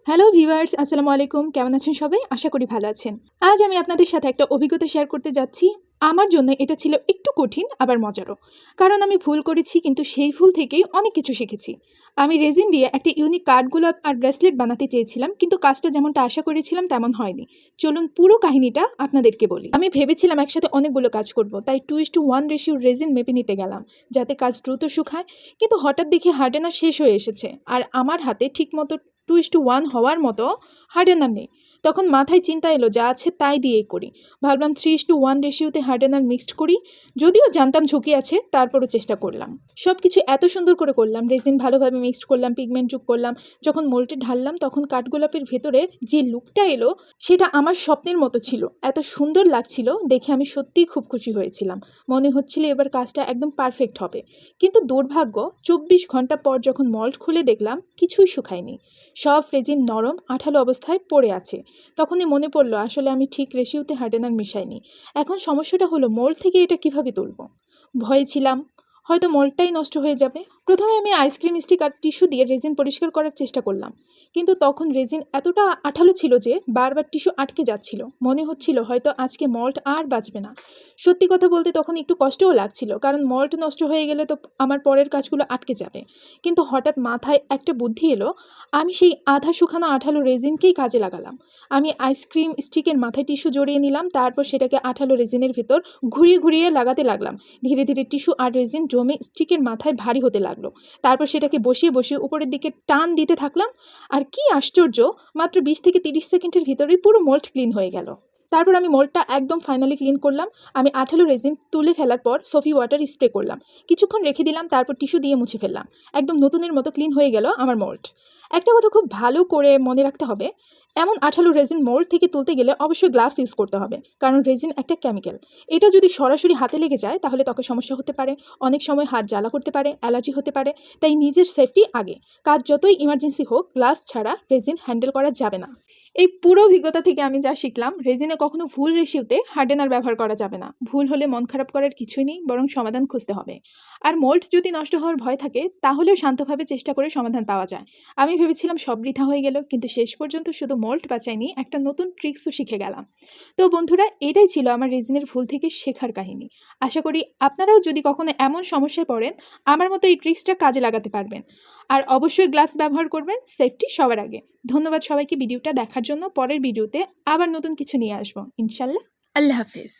Hello viewers, আসসালামু আলাইকুম। কেমন আছেন সবাই? আশা করি ভালো আছেন। আজ আমি আপনাদের সাথে একটা অভিজ্ঞতা শেয়ার করতে যাচ্ছি। আমার জন্য এটা ছিল একটু কঠিন আবার মজারও। কারণ আমি ভুল করেছি কিন্তু সেই ভুল থেকেই অনেক কিছু শিখেছি। আমি রেজিন দিয়ে একটা ইউনিক কাঠগোলাপ আর ব্রেসলেট বানাতে চেয়েছিলাম, কিন্তু কাজটা যেমনটা আশা করেছিলাম তেমন হয়নি। চলুন পুরো কাহিনীটা আপনাদেরকে বলি। আমি ভেবেছিলাম একসাথে অনেকগুলো কাজ করব, তাই 2:1 রেশিও রেজিন মেপে নিতে গেলাম যাতে কাজ দ্রুত শুকায়। কিন্তু হঠাৎ দেখি হার্ডেনার শেষ হয়ে এসেছে আর আমার হাতে ঠিকমতো 2:1 হওয়ার মতো হার্ডেনার নেই। তখন মাথায় চিন্তা এলো যা আছে তাই দিয়েই করি। ভাবলাম 3:1 রেশিওতে হার্ডেনার মিক্সড করি। যদিও জানতাম ঝুঁকি আছে, তারপরও চেষ্টা করলাম। সব কিছু এত সুন্দর করে করলাম, রেজিন ভালোভাবে মিক্সড করলাম, পিগমেন্ট যোগ করলাম। যখন মোল্ডে ঢাললাম তখন কাঠগোলাপের ভেতরে যে লুকটা এলো সেটা আমার স্বপ্নের মতো ছিল। এত সুন্দর লাগছিল দেখে আমি সত্যিই খুব খুশি হয়েছিলাম। মনে হচ্ছিল এবার কাজটা একদম পারফেক্ট হবে। কিন্তু দুর্ভাগ্য, 24 ঘন্টা পর যখন মল্ড খুলে দেখলাম কিছুই শুকায়নি। সব রেজিন নরম আঠালো অবস্থায় পড়ে আছে। তখনই মনে পড়লো আসলে আমি ঠিক রেশিওতে হার্ডেনার মিশাইনি। এখন সমস্যাটা হলো মোল্ড থেকে এটা কিভাবে তুলব। ভয়ে ছিলাম হয়তো মোল্ডটাই নষ্ট হয়ে যাবে। প্রথমে আমি আইসক্রিম স্টিক আর টিস্যু দিয়ে রেজিন পরিষ্কার করার চেষ্টা করলাম, কিন্তু তখন রেজিন এতটা আঠালো ছিল যে বারবার টিস্যু আটকে যাচ্ছিল। মনে হচ্ছিল হয়তো আজকে মল্ট আর বাঁচবে না। সত্যি কথা বলতে তখন একটু কষ্টও লাগছিল, কারণ মল্ট নষ্ট হয়ে গেলে তো আমার পরের কাজগুলো আটকে যাবে। কিন্তু হঠাৎ মাথায় একটা বুদ্ধি এলো। আমি সেই আধা শুকানো আঠালো রেজিনকেই কাজে লাগালাম। আমি আইসক্রিম স্টিকের মাথায় টিস্যু জড়িয়ে নিলাম, তারপর সেটাকে আঠালো রেজিনের ভিতর ঘুরিয়ে ঘুরিয়ে লাগাতে লাগলাম। ধীরে ধীরে টিস্যু আর রেজিন জমে স্টিকের মাথায় ভারী হতে লাগলো। তারপর সেটাকে বসিয়ে বসিয়ে উপরের দিকে টান দিতে থাকলাম। আর কি আশ্চর্য, মাত্র 20 থেকে 30 সেকেন্ডের ভিতরেই পুরো মোল্ড ক্লিন হয়ে গেল। তারপর আমি মোল্ডটা একদম ফাইনালি ক্লিন করলাম। আমি আঠালো রেজিন তুলে ফেলার পর সোফি ওয়াটার স্প্রে করলাম, কিছুক্ষণ রেখে দিলাম, তারপর টিস্যু দিয়ে মুছে ফেললাম। একদম নতুনের মতো ক্লিন হয়ে গেল আমার মোল্ড। একটা কথা খুব ভালো করে মনে রাখতে হবে, এমন আঠালো রেজিন মোল্ড থেকে তুলতে গেলে অবশ্যই গ্লাভস ইউজ করতে হবে, কারণ রেজিন একটা কেমিক্যাল। এটা যদি সরাসরি হাতে লেগে যায় তাহলে ত্বকে সমস্যা হতে পারে, অনেক সময় হাত জ্বালা করতে পারে, অ্যালার্জি হতে পারে। তাই নিজের সেফটি আগে। কাজ যতই ইমার্জেন্সি হোক, গ্লাভস ছাড়া রেজিন হ্যান্ডেল করা যাবে না। এই পুরো অভিজ্ঞতা থেকে আমি যা শিখলাম, রেজিনে কখনো ভুল রেশিওতে হার্ডেনার ব্যবহার করা যাবে না। ভুল হলে মন খারাপ করার কিছুই নেই, বরং সমাধান খুঁজতে হবে। আর মোল্ড যদি নষ্ট হওয়ার ভয় থাকে তাহলেও শান্তভাবে চেষ্টা করে সমাধান পাওয়া যায়। আমি ভেবেছিলাম সব বৃথা হয়ে গেল, কিন্তু শেষ পর্যন্ত শুধু মোল্ড বাঁচায়নি, একটা নতুন ট্রিক্সও শিখে গেলাম। তো বন্ধুরা, এটাই ছিল আমার রেজিনের ভুল থেকে শেখার কাহিনী। আশা করি আপনারাও যদি কখনো এমন সমস্যায় পড়েন, আমার মতো এই ট্রিক্সটা কাজে লাগাতে পারবেন। আর অবশ্যই গ্লাভস ব্যবহার করবেন, সেফটি সবার আগে। ধন্যবাদ সবাইকে ভিডিওটা দেখার জন্য। পরের ভিডিওতে আবার নতুন কিছু নিয়ে আসবো ইনশাল্লাহ। আল্লাহ হাফেজ।